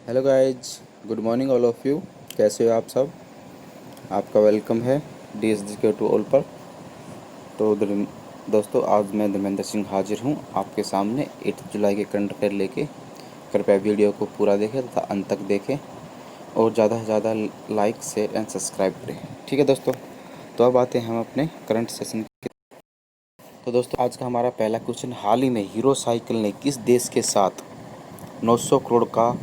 Hello guys, good morning all of you. कैसे हो आप सब? आपका वेलकम है DSGK टू ऑल पर। दोस्तों, आज मैं धर्मेंद्र सिंह हाजिर हूँ आपके सामने 8 जुलाई के करंट अफेयर लेके। कृपया वीडियो को पूरा देखें तथा अंत तक देखें और ज़्यादा से ज़्यादा लाइक शेयर एंड सब्सक्राइब करें। ठीक है दोस्तों, तो अब आते हैं हम अपने करंट सेशन के। तो दोस्तों, आज का हमारा पहला क्वेश्चन, हाल ही में हीरो साइकिल ने किस देश के साथ 900 करोड़ का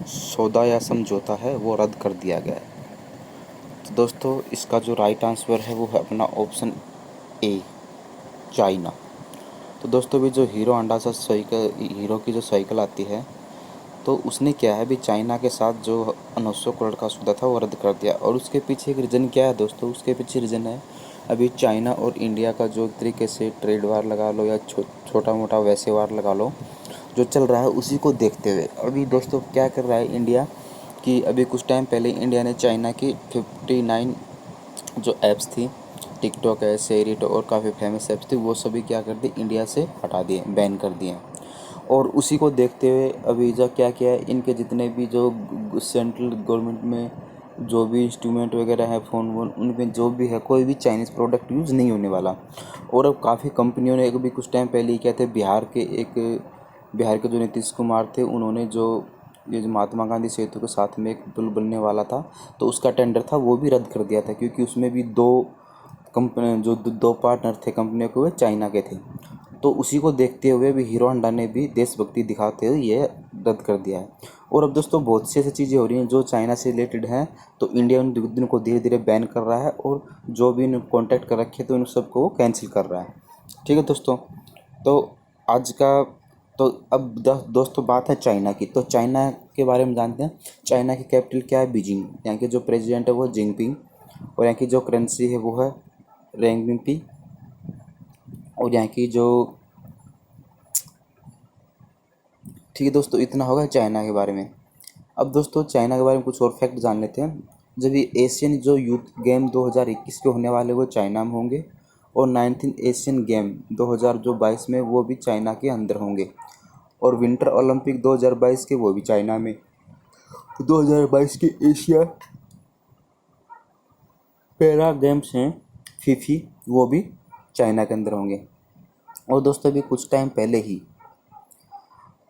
सौदा या समझौता है वो रद्द कर दिया गया है? तो दोस्तों, इसका जो राइट आंसर है वो है अपना ऑप्शन ए, चाइना। तो दोस्तों, भी जो हीरो की जो साइकिल आती है, तो उसने क्या है, अभी चाइना के साथ जो 900 करोड़ का सौदा था वो रद्द कर दिया। और उसके पीछे एक रीज़न क्या है दोस्तों? उसके पीछे रीज़न है अभी चाइना और इंडिया का जो तरीके से ट्रेड वार लगा लो या छोटा मोटा वैसे वार लगा लो जो चल रहा है, उसी को देखते हुए अभी दोस्तों क्या कर रहा है इंडिया कि अभी कुछ टाइम पहले इंडिया ने चाइना की 59 जो ऐप्स थी, टिकटॉक है, शेयरिट और काफ़ी फेमस ऐप्स थी, वो सभी क्या कर दी, इंडिया से हटा दिए, बैन कर दिए। और उसी को देखते हुए अभी जो क्या किया है, इनके जितने भी जो सेंट्रल गवर्नमेंट में जो भी इंस्ट्रूमेंट वगैरह है, फ़ोन वोन, उनमें जो भी है कोई भी चाइनीज़ प्रोडक्ट यूज़ नहीं होने वाला। और अब काफ़ी कंपनियों ने अभी कुछ टाइम पहले ही क्या थे, बिहार के जो नीतीश कुमार थे, उन्होंने जो ये जो महात्मा गांधी सेतु के साथ में एक पुल बनने वाला था, तो उसका टेंडर था वो भी रद्द कर दिया था, क्योंकि उसमें भी दो पार्टनर थे कंपनियों के, वे चाइना के थे। तो उसी को देखते हुए भी हीरो होंडा ने भी देशभक्ति दिखाते हुए ये रद्द कर दिया है। और अब दोस्तों बहुत सी ऐसी चीज़ें हो रही हैं जो चाइना से रिलेटेड हैं, तो इंडिया उन दिन को धीरे धीरे बैन कर रहा है और जो भी कॉन्टैक्ट कर रखे तो उन सबको वो कैंसिल कर रहा है। ठीक है दोस्तों, तो आज का तो अब दोस्तों बात है चाइना की। तो चाइना के बारे में जानते हैं। चाइना की कैपिटल क्या है? बीजिंग। यहाँ के जो प्रेसिडेंट है वो जिनपिंग, और यहाँ की जो करेंसी है वो है रेंगबी। और यहाँ की जो ठीक है दोस्तों, इतना होगा चाइना के बारे में। अब दोस्तों चाइना के बारे में कुछ और फैक्ट जान लेते हैं। जब ये एशियन जो यूथ गेम 2021 के होने वाले वो चाइना में होंगे, और 19 एशियन गेम 2022 में वो भी चाइना के अंदर होंगे, और विंटर ओलंपिक 2022 के वो भी चाइना में। 2022 के एशिया पैरा गेम्स हैं फीफी, वो भी चाइना के अंदर होंगे। और दोस्तों अभी कुछ टाइम पहले ही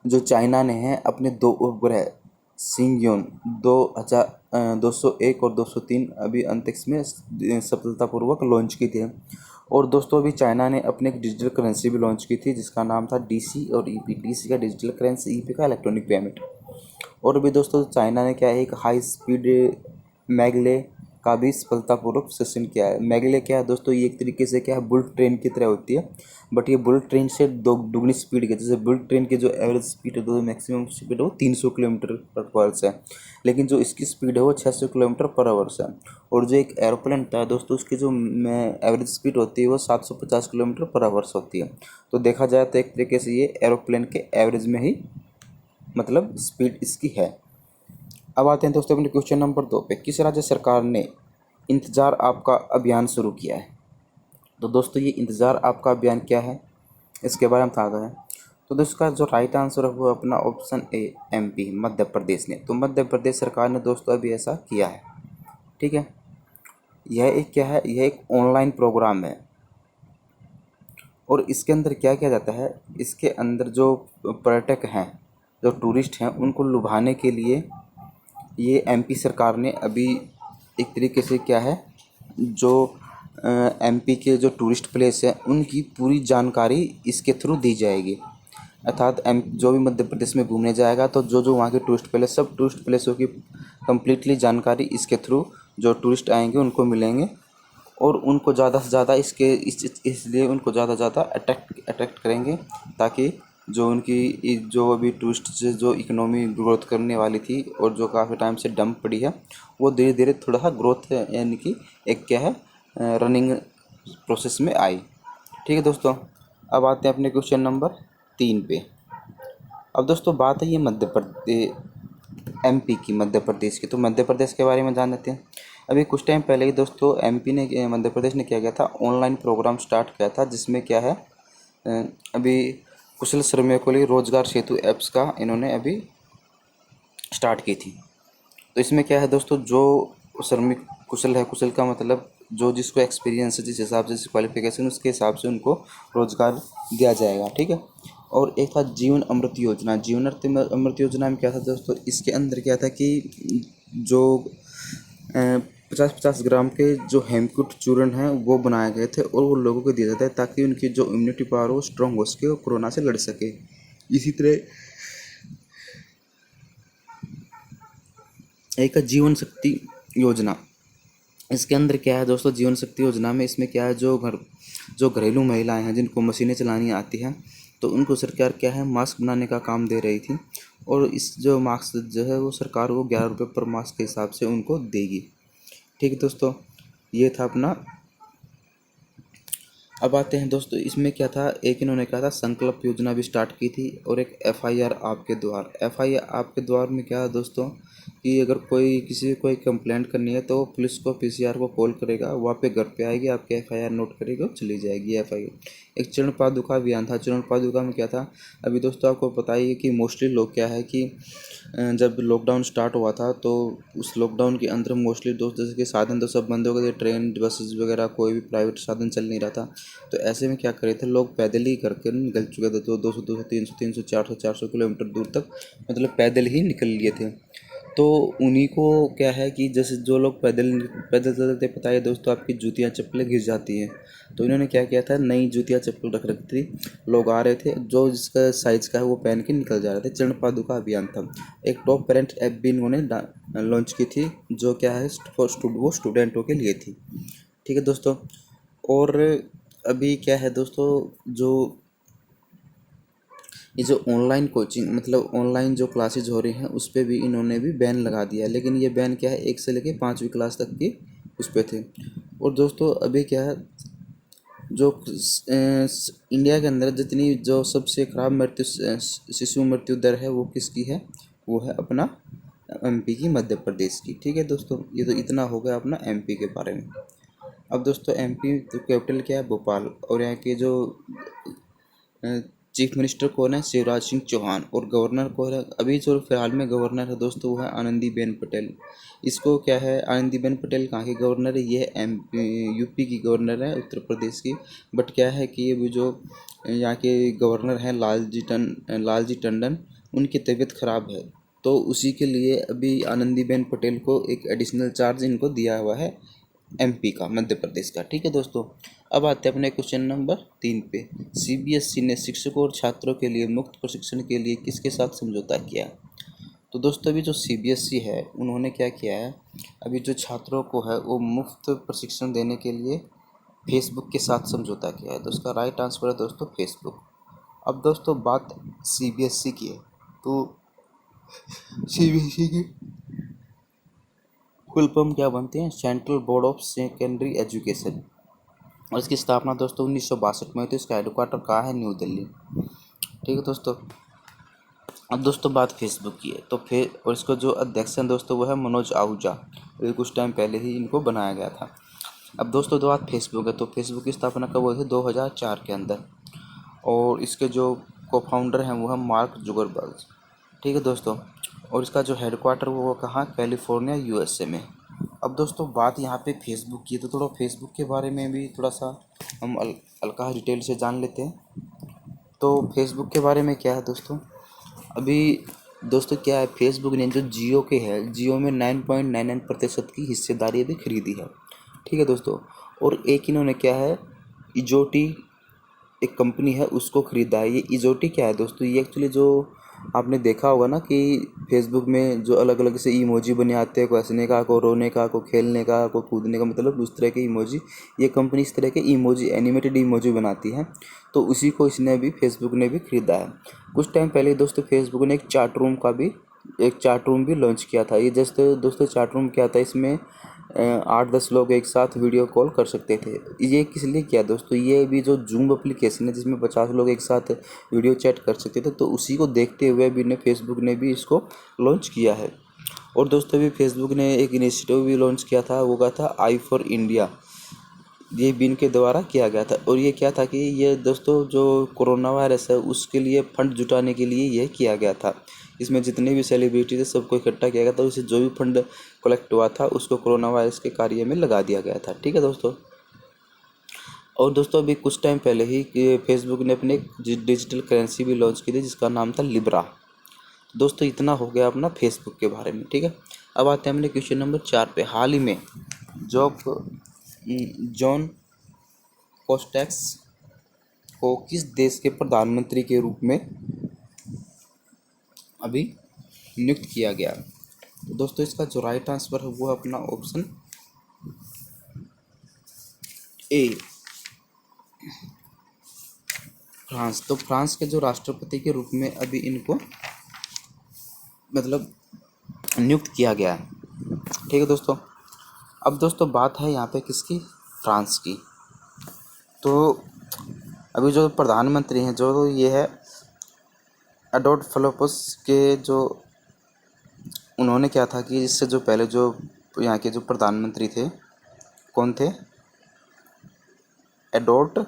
जो चाइना ने है अपने दो उपग्रह सिंगयोन 201 और 203 अभी अंतरिक्ष में सफलतापूर्वक लॉन्च की थी। और दोस्तों अभी चाइना ने अपने एक डिजिटल करेंसी भी लॉन्च की थी जिसका नाम था डीसी और ईपी। डीसी का डिजिटल करेंसी, ईपी का इलेक्ट्रॉनिक पेमेंट। और भी दोस्तों चाइना ने क्या है, एक हाई स्पीड मैगले का भी सफलतापूर्वक सेशन किया है। मैगले क्या है दोस्तों? ये एक तरीके से क्या है, बुलेट ट्रेन की तरह होती है, बट ये बुलेट ट्रेन से दुगनी स्पीड की। जैसे बुलेट ट्रेन की जो एवरेज स्पीड है, मैक्सिमम स्पीड है वो 300 किलोमीटर पर आवर्स है, लेकिन जो इसकी स्पीड है वो 600 किलोमीटर पर आवर्स है। और जो एक एरोप्लेन था दोस्तों, उसकी जो एवरेज स्पीड होती है वो 750 किलोमीटर पर आवर्स होती है। तो देखा जाए तो एक तरीके से ये एरोप्लेन के एवरेज में ही मतलब स्पीड इसकी है। अब आते हैं दोस्तों अपने क्वेश्चन नंबर 2 पे। किस राज्य सरकार ने इंतज़ार आपका अभियान शुरू किया है? तो दोस्तों ये इंतज़ार आपका अभियान क्या है, इसके बारे में बताते हैं। तो दोस्तों इसका जो राइट आंसर है वो अपना option A, MP, Madhya Pradesh ने। तो मध्य प्रदेश सरकार ने दोस्तों अभी ऐसा किया है। ठीक है, यह एक क्या है, यह एक ऑनलाइन प्रोग्राम है। और इसके अंदर क्या किया जाता है, इसके अंदर जो पर्यटक हैं, जो टूरिस्ट हैं, उनको लुभाने के लिए ये एमपी सरकार ने अभी एक तरीके से क्या है, जो एमपी के जो टूरिस्ट प्लेस है उनकी पूरी जानकारी इसके थ्रू दी जाएगी। अर्थात एम जो भी मध्य प्रदेश में घूमने जाएगा तो जो जो वहाँ के टूरिस्ट प्लेस, सब टूरिस्ट प्लेसों की कम्प्लीटली जानकारी इसके थ्रू जो टूरिस्ट आएंगे उनको मिलेंगे। और उनको ज़्यादा से ज़्यादा इसलिए उनको ज़्यादा से ज़्यादा अट्रैक्ट करेंगे, ताकि जो उनकी जो अभी टूरिस्ट से जो इकोनॉमी ग्रोथ करने वाली थी और जो काफ़ी टाइम से डंप पड़ी है, वो धीरे धीरे थोड़ा सा ग्रोथ यानी कि एक क्या है, रनिंग प्रोसेस में आई। ठीक है दोस्तों, अब आते हैं अपने क्वेश्चन नंबर 3 पे। अब दोस्तों बात है ये मध्य प्रदेश एमपी की, मध्य प्रदेश की। तो मध्य प्रदेश के बारे में जान लेते हैं। अभी कुछ टाइम पहले ही दोस्तों मध्य प्रदेश ने क्या किया था, ऑनलाइन प्रोग्राम स्टार्ट किया था, जिसमें क्या है, अभी कुशल श्रमिकों के लिए रोजगार सेतु ऐप्स का इन्होंने अभी स्टार्ट की थी। तो इसमें क्या है दोस्तों, जो श्रमिक कुशल है, कुशल का मतलब जो जिसको एक्सपीरियंस है, जिस हिसाब से क्वालिफिकेशन, उसके हिसाब से उनको रोजगार दिया जाएगा, ठीक है। और एक था जीवन अमृत योजना। जीवन अमृत योजना में क्या था दोस्तों, इसके अंदर क्या था कि जो 50-50 ग्राम के जो हेमकूट चूर्ण हैं वो बनाए गए थे और वो लोगों को दिए जाते हैं ताकि उनकी जो इम्यूनिटी पावर हो स्ट्रांग हो सके और कोरोना से लड़ सके। इसी तरह एक है जीवन शक्ति योजना। इसके अंदर क्या है दोस्तों, जीवन शक्ति योजना में इसमें क्या है, जो घरेलू महिलाएं हैं जिनको मशीनें चलानी आती हैं, तो उनको सरकार क्या है मास्क बनाने का काम दे रही थी। और इस जो मास्क जो है वो सरकार वो 11 रुपये पर मास्क के हिसाब से उनको देगी, ठीक है दोस्तों। ये था अपना। अब आते हैं दोस्तों, इसमें क्या था, एक इन्होंने कहा था संकल्प योजना भी स्टार्ट की थी, और एक FIR आपके द्वार। FIR आपके द्वार में क्या है दोस्तों कि अगर किसी को कोई कंप्लेंट करनी है तो वो पुलिस को PCR को कॉल करेगा, वहाँ पे घर पे आएगी, आपके FIR नोट करेगी और चली जाएगी FIR। एक चरण पादुका अभियान था। चरण पादुका में क्या था, अभी दोस्तों आपको पता ही है कि मोस्टली लोग क्या है कि जब लॉकडाउन स्टार्ट हुआ था तो उस लॉकडाउन के अंदर मोस्टली दोस्त जैसे कि साधन तो सब बंद हो गए थे, ट्रेन बसेस वगैरह कोई भी प्राइवेट साधन चल नहीं रहा था। तो ऐसे में क्या करे थे, लोग पैदल ही करके निकल चुके थे। तो 200 300 400 किलोमीटर दूर तक मतलब पैदल ही निकल लिए थे। तो उन्हीं को क्या है कि जैसे जो लोग पैदल पैदल चलते, पता है दोस्तों आपकी जूतियाँ चप्पलें घिस जाती हैं। तो इन्होंने क्या किया था, नई जूतियाँ चप्पल रख रखी थी। लोग आ रहे थे, जो जिसका साइज का है वो पहन के निकल जा रहे थे। चरण पादुका अभियान था। एक टॉप पेरेंट ऐप भी इन्होंने लॉन्च की थी, जो क्या है वो स्टूडेंटों के लिए थी, ठीक है दोस्तों। और अभी क्या है दोस्तों, ये जो ऑनलाइन कोचिंग मतलब ऑनलाइन जो क्लासेज हो रही हैं उस पर भी इन्होंने भी बैन लगा दिया है। लेकिन ये बैन क्या है, 1 से लेके 5वीं क्लास तक की उस पर थे। और दोस्तों अभी क्या है, जो इंडिया के अंदर जितनी जो सबसे खराब शिशु मृत्यु दर है वो किसकी है, वो है अपना MP की, मध्य प्रदेश की, ठीक है दोस्तों। ये तो इतना हो गया अपना MP के बारे में। अब दोस्तों MP तो कैपिटल क्या है, भोपाल। और यहाँ के जो चीफ मिनिस्टर कौन है, शिवराज सिंह चौहान। और गवर्नर कौन है, अभी जो फिलहाल में गवर्नर है दोस्तों वो है आनंदीबेन पटेल। इसको क्या है, आनंदीबेन पटेल कहाँ की गवर्नर है, ये UP की गवर्नर है, उत्तर प्रदेश की। बट क्या है कि अभी जो यहाँ के गवर्नर हैं लालजी टंडन, उनकी तबीयत खराब है। तो उसी के लिए अभी आनंदीबेन पटेल को एक एडिशनल चार्ज इनको दिया हुआ है MP का, मध्य प्रदेश का, ठीक है दोस्तों। अब आते हैं अपने क्वेश्चन नंबर 3 पे। CBSE ने शिक्षकों और छात्रों के लिए मुफ्त प्रशिक्षण के लिए किसके साथ समझौता किया। तो दोस्तों अभी जो CBSE है उन्होंने क्या किया है, अभी जो छात्रों को है वो मुफ्त प्रशिक्षण देने के लिए फेसबुक के साथ समझौता किया है। तो उसका राइट आंसर है दोस्तों फेसबुक। अब दोस्तों बात CBSE की है, तो CBSE की फुल फॉर्म क्या बनते हैं, central board of secondary education. और इसकी स्थापना दोस्तों 1962 में हुई थी। इसका हेडक्वार्टर कहाँ है, न्यू दिल्ली, ठीक है दोस्तों। अब दोस्तों बात फेसबुक की है, तो फिर और इसको जो अध्यक्ष हैं दोस्तों वो है मनोज आहूजा। अभी कुछ टाइम पहले ही इनको बनाया गया था। अब दोस्तों जो बात फेसबुक है, तो फेसबुक की स्थापना कब हुई थी, 2004 के अंदर। और इसके जो को फाउंडर हैं वो है मार्क जुगरबर्ग, ठीक है दोस्तों। और इसका जो हेडक्वार्टर वो कहाँ, कैलिफोर्निया USA में। अब दोस्तों बात यहाँ पे फेसबुक की है, तो थोड़ा फेसबुक के बारे में भी थोड़ा सा हम हल्का डिटेल से जान लेते हैं। तो फेसबुक के बारे में क्या है दोस्तों, अभी दोस्तों क्या है, फेसबुक ने जो जियो के है, जियो में 9.99% की हिस्सेदारी अभी खरीदी है, ठीक है दोस्तों। और एक इन्होंने क्या है, इजोटी एक कंपनी है उसको खरीदा है। ये इजोटी क्या है दोस्तों, ये एक्चुअली जो आपने देखा होगा ना कि फेसबुक में जो अलग अलग से इमोजी बने आते हैं, कोई हंसने का, कोई रोने का, कोई खेलने का, कोई कूदने का, मतलब उस तरह के इमोजी। ये कंपनी इस तरह के इमोजी, एनिमेटेड इमोजी बनाती है। तो उसी को इसने भी फेसबुक ने भी खरीदा है। कुछ टाइम पहले दोस्तों फेसबुक ने एक चैट रूम भी लॉन्च किया था। ये जैसे दोस्तों चैट रूम क्या था, इसमें 8-10 लोग एक साथ वीडियो कॉल कर सकते थे। ये किस लिए किया दोस्तों, ये भी जो जूम एप्लीकेशन है जिसमें 50 लोग एक साथ वीडियो चैट कर सकते थे, तो उसी को देखते हुए भी फेसबुक ने भी इसको लॉन्च किया है। और दोस्तों भी फेसबुक ने एक इनिशिएटिव भी लॉन्च किया था, वो क्या था, आई फॉर इंडिया। ये भी इनके द्वारा किया गया था। और ये क्या था कि ये दोस्तों जो कोरोना वायरस है उसके लिए फंड जुटाने के लिए ये किया गया था। इसमें जितने भी सेलिब्रिटी थे सबको इकट्ठा किया गया था, उससे जो भी फंड कलेक्ट हुआ था उसको कोरोना वायरस के कार्य में लगा दिया गया था। ठीक है दोस्तों। और दोस्तों अभी कुछ टाइम पहले ही फेसबुक ने अपने डिजिटल करेंसी भी लॉन्च की थी जिसका नाम था लिब्रा। दोस्तों इतना हो गया अपना फेसबुक के बारे में। ठीक है, अब आते हैं अपने क्वेश्चन नंबर 4 पे। हाल ही में जॉन कोस्टेक्स को किस देश के प्रधानमंत्री के रूप में अभी नियुक्त किया गया? तो दोस्तों इसका जो राइट आंसर है वो है अपना ऑप्शन ए, फ्रांस। तो फ्रांस के जो राष्ट्रपति के रूप में अभी इनको मतलब नियुक्त किया गया है। ठीक है दोस्तों। अब दोस्तों बात है यहाँ पे किसकी? फ्रांस की। तो अभी जो प्रधानमंत्री हैं जो ये है एडोल्फोस के, जो उन्होंने क्या था कि इससे जो पहले जो यहाँ के जो प्रधानमंत्री थे, कौन थे? Adolf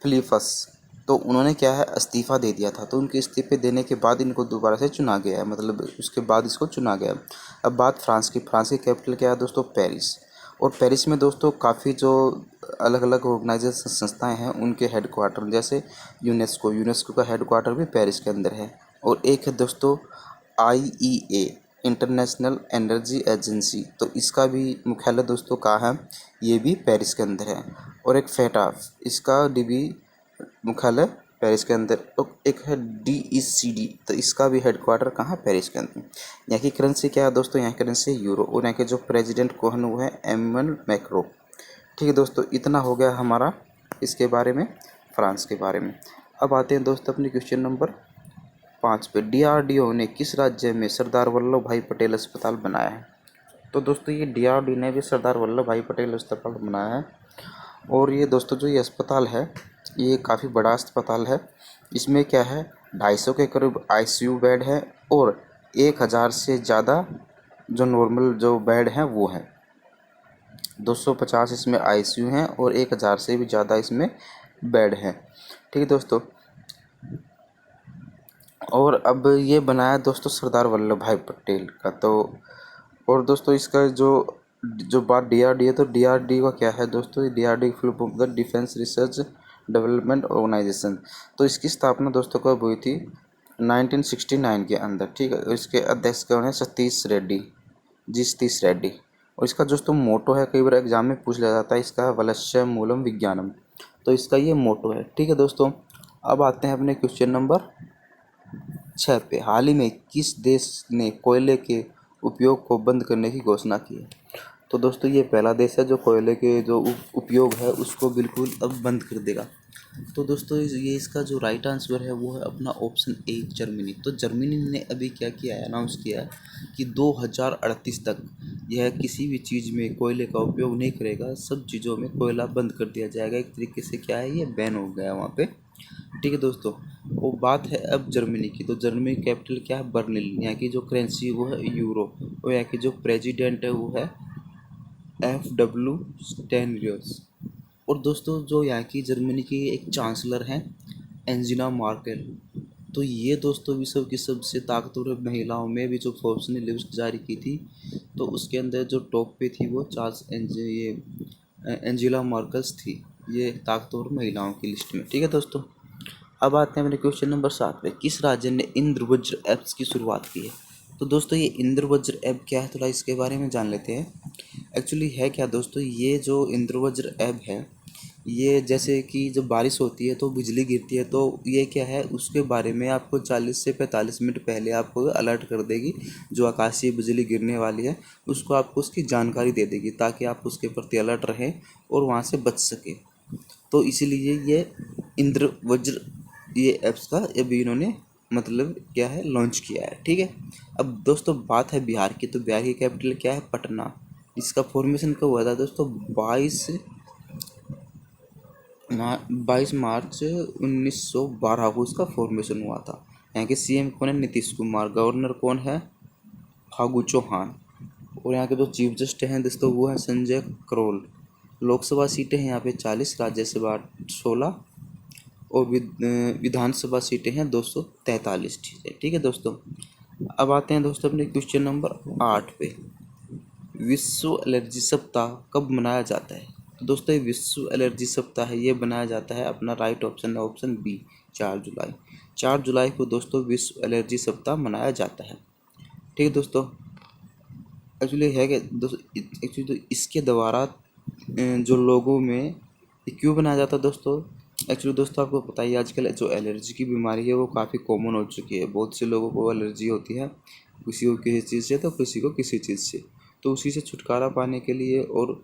Philip's. तो उन्होंने क्या है इस्तीफ़ा दे दिया था, तो उनके इस्तीफे देने के बाद इनको दोबारा से चुना गया है, मतलब उसके बाद इसको चुना गया। अब बात फ्रांस की। फ्रांस की कैपिटल क्या है दोस्तों? पेरिस। और पेरिस में दोस्तों काफ़ी जो अलग अलग ऑर्गेनाइजेशन संस्थाएं हैं उनके हेडक्वार्टर, जैसे यूनेस्को का हेडक्वार्टर भी पेरिस के अंदर है। और एक है दोस्तों IEA, इंटरनेशनल एनर्जी एजेंसी, तो इसका भी मुख्यालय दोस्तों कहाँ है? ये भी पेरिस के अंदर है। और एक फेटा, इसका भी मुख्यालय पेरिस के अंदर। तो एक है DECD, तो इसका भी हेडक्वार्टर कहाँ? पेरिस के अंदर। यहाँ की करेंसी क्या है दोस्तों? यहाँ की करेंसी यूरो। और यहाँ के जो प्रेसिडेंट को है वो है एमन मैक्रो। ठीक है दोस्तों, इतना हो गया हमारा इसके बारे में, फ्रांस के बारे में। अब आते हैं दोस्तों अपने क्वेश्चन नंबर 5 पे। DRDO ने किस राज्य में सरदार वल्लभ भाई पटेल अस्पताल बनाया है? तो दोस्तों ये DRDO ने भी सरदार वल्लभ भाई पटेल अस्पताल बनाया है। और ये दोस्तों जो ये अस्पताल है ये काफ़ी बड़ा अस्पताल है। इसमें क्या है 250 के करीब ICU बेड है और 1000 से ज़्यादा जो नॉर्मल जो बेड हैं वो हैं। 250 इसमें ICU हैं और 1000 से भी ज़्यादा इसमें बेड हैं। ठीक है दोस्तों। और अब ये बनाया दोस्तों सरदार वल्लभ भाई पटेल का। तो और दोस्तों इसका जो बात DRDO, तो DRDO का क्या है दोस्तों? DRDO full form the defence research development organisation. तो इसकी स्थापना दोस्तों कब हुई थी? 1969 के अंदर। ठीक है। इसके अध्यक्ष कौन है? सतीश रेड्डी। और इसका दोस्तों मोटो है, कई बार एग्जाम में पूछ लिया जाता है, इसका वलश्य मूलम विज्ञानम। तो इसका ये मोटो है। ठीक है दोस्तों। अब आते हैं अपने क्वेश्चन नंबर 6 पे। हाल ही में किस देश ने कोयले के उपयोग को बंद करने की घोषणा की है? तो दोस्तों ये पहला देश है जो कोयले के जो उपयोग है उसको बिल्कुल अब बंद कर देगा। तो दोस्तों ये इसका जो राइट आंसर है वो है अपना ऑप्शन ए, जर्मनी। तो जर्मनी ने अभी क्या किया है? अनाउंस किया है कि 2038 तक यह किसी भी चीज़ में कोयले का उपयोग नहीं करेगा, सब चीज़ों में कोयला बंद कर दिया जाएगा। एक तरीके से क्या है, ये बैन हो गया वहाँ पे। ठीक है दोस्तों। वो बात है अब जर्मनी की। तो जर्मनी की कैपिटल क्या है? बर्लिन। यहाँ की जो करेंसी वो है यूरो। और यहाँ की जो प्रेसिडेंट है वो है FW स्टेनलियर्स। और दोस्तों जो यहाँ की जर्मनी की एक चांसलर हैं एंजेला मार्केल। तो ये दोस्तों विश्व की सबसे ताकतवर महिलाओं में भी जो फोर्ब्स ने लिस्ट जारी की थी तो उसके अंदर जो टॉप पे थी वो एंजेला मार्केल्स थी, ये ताकतवर महिलाओं की लिस्ट में। ठीक है दोस्तों। अब आते हैं अपने क्वेश्चन नंबर 7 पे। किस राज्य ने इंद्रवज्र ऐप्स की शुरुआत की है? तो दोस्तों ये इंद्रवज्र ऐप क्या है, थोड़ा इसके बारे में जान लेते हैं। एक्चुअली है क्या दोस्तों, ये जो इंद्रवज्र ऐप है ये जैसे कि जब बारिश होती है तो बिजली गिरती है, तो ये क्या है उसके बारे में आपको 40 से 45 मिनट पहले आपको अलर्ट कर देगी। जो आकाशीय बिजली गिरने वाली है उसको आपको उसकी जानकारी दे देगी ताकि आप उसके प्रति अलर्ट रहें और वहाँ से बच सकें। तो इसीलिए ये इंद्रवज्र ये ऐप्स का अभी इन्होंने मतलब क्या है लॉन्च किया है। ठीक है। अब दोस्तों बात है बिहार की। तो बिहार की कैपिटल क्या है? पटना। इसका फॉर्मेशन कब हुआ था दोस्तों? 22 मार्च 1912 को इसका फॉर्मेशन हुआ था। यहाँ के CM कौन है? नीतीश कुमार। गवर्नर कौन है? फागू चौहान। और यहाँ के जो चीफ जस्टिस हैं दोस्तों वो है संजय करोल। लोकसभा सीटें हैं यहाँ पे 40, राज्यसभा 16 और विधानसभा सीटें हैं 243 सीटें। ठीक है दोस्तों। अब आते हैं दोस्तों अपने क्वेश्चन नंबर 8 पे। विश्व एलर्जी सप्ताह कब मनाया जाता है? तो दोस्तों ये विश्व एलर्जी सप्ताह है, ये बनाया जाता है, अपना राइट ऑप्शन है ऑप्शन बी, 4 जुलाई। 4 जुलाई को दोस्तों विश्व एलर्जी सप्ताह मनाया जाता है। ठीक है दोस्तों। एक्चुअली है कि दोस्तों एक्चुअली तो इसके द्वारा जो लोगों में ये क्यों बनाया जाता है दोस्तों? एक्चुअली दोस्तों आपको पता ही आजकल जो एलर्जी की बीमारी है वो काफ़ी कॉमन हो चुकी है। बहुत से लोगों को एलर्जी होती है, किसी को किसी चीज़ से तो किसी को किसी चीज़ से। तो उसी से छुटकारा पाने के लिए और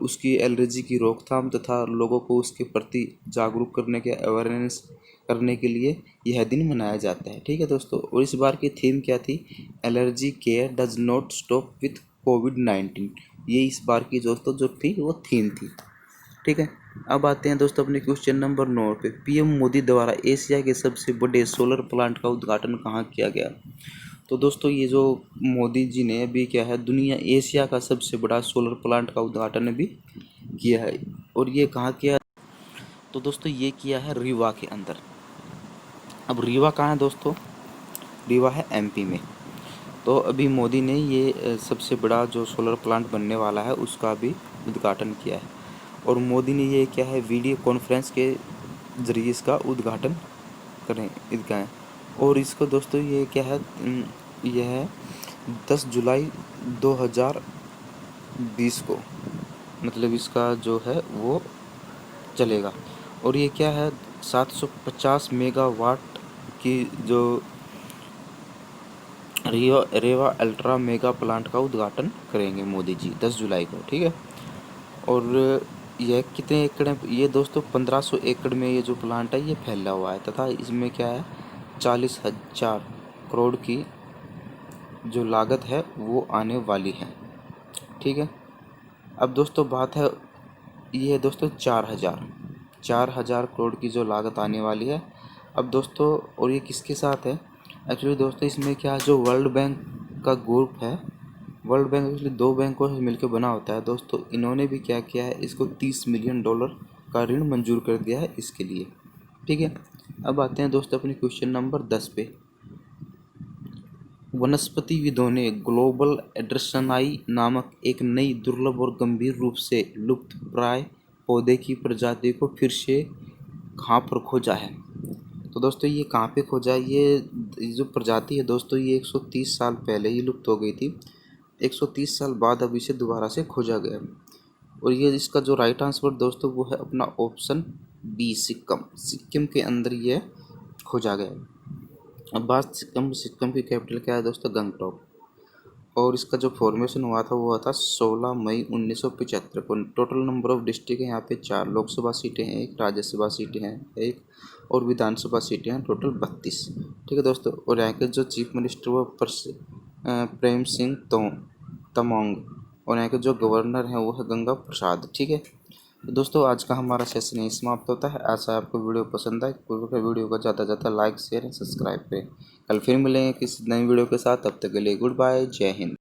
उसकी एलर्जी की रोकथाम तथा लोगों को उसके प्रति जागरूक करने के अवेयरनेस करने के लिए यह दिन मनाया जाता है। ठीक है दोस्तों। और इस बार की थीम क्या थी? Allergy care does not stop with कोविड-19। ये इस बार की दोस्तों जो थी वो थीम थी। ठीक है। अब आते हैं दोस्तों अपने क्वेश्चन नंबर 9 पे। पीएम मोदी द्वारा एशिया के सबसे बड़े सोलर प्लांट का उद्घाटन कहाँ किया गया? तो दोस्तों ये जो मोदी जी ने अभी क्या है, दुनिया एशिया का सबसे बड़ा सोलर प्लांट का उद्घाटन अभी किया है। और ये कहाँ किया? तो दोस्तों ये किया है रीवा के अंदर। अब रीवा कहाँ है दोस्तों? रीवा है एमपी में। तो अभी मोदी ने ये सबसे बड़ा जो सोलर प्लांट बनने वाला है उसका भी उद्घाटन किया है। और मोदी ने ये क्या है, वीडियो कॉन्फ्रेंस के जरिए इसका उद्घाटन करें। और इसको दोस्तों ये क्या है, यह है 10 जुलाई 2020 को, मतलब इसका जो है वो चलेगा। और ये क्या है, 750 मेगावाट की जो रेवा अल्ट्रा मेगा प्लांट का उद्घाटन करेंगे मोदी जी 10 जुलाई को। ठीक है। और यह कितने एकड़ है? ये दोस्तों 1500 एकड़ में ये जो प्लांट है ये फैला हुआ है तथा इसमें क्या है, 40,000 करोड़ की जो लागत है वो आने वाली है। ठीक है। अब दोस्तों बात है, ये है दोस्तों 4,000 करोड़ की जो लागत आने वाली है। अब दोस्तों और ये किसके साथ है? एक्चुअली दोस्तों इसमें क्या है, जो वर्ल्ड बैंक का ग्रुप है, वर्ल्ड बैंक एक्चुअली 2 बैंकों से मिलकर बना होता है दोस्तों। इन्होंने भी क्या किया है, इसको $30 मिलियन का ऋण मंजूर कर दिया है इसके लिए। ठीक है। अब आते हैं दोस्तों अपने क्वेश्चन नंबर 10 पे। वनस्पतिविदों ने ग्लोबल एड्रेसनाई नामक एक नई दुर्लभ और गंभीर रूप से लुप्तप्राय पौधे की प्रजाति को फिर से कहाँ पर खोजा है? तो दोस्तों ये कहाँ पे खोजा है? ये जो प्रजाति है दोस्तों ये 130 साल पहले ही लुप्त हो गई थी। 130 साल बाद अब इसे दोबारा से खोजा गया। और ये इसका जो राइट आंसर दोस्तों वो है अपना ऑप्शन बी, सिक्किम के अंदर ये खोजा गया। अब बात सिक्किम की कैपिटल क्या है दोस्तों? गंगटोक। और इसका जो फॉर्मेशन हुआ था वो हुआ था 16 मई 1975 को। टोटल नंबर ऑफ डिस्ट्रिक्ट है यहाँ पे 4 लोकसभा सीटें हैं, 1 राज्यसभा सीटें हैं 1, और विधानसभा सीटें हैं टोटल 32। ठीक है दोस्तों। और यहाँ के जो चीफ मिनिस्टर वो प्रेम सिंह तमांग, और यहाँ के जो गवर्नर हैं वो है गंगा प्रसाद। ठीक है। तो दोस्तों आज का हमारा सेशन यही समाप्त होता है। आशा है आपको वीडियो पसंद आए। वीडियो को ज़्यादा से ज़्यादा लाइक शेयर एंड सब्सक्राइब करें। कल फिर मिलेंगे किसी नई वीडियो के साथ, तब तक के लिए गुड बाय, जय हिंद।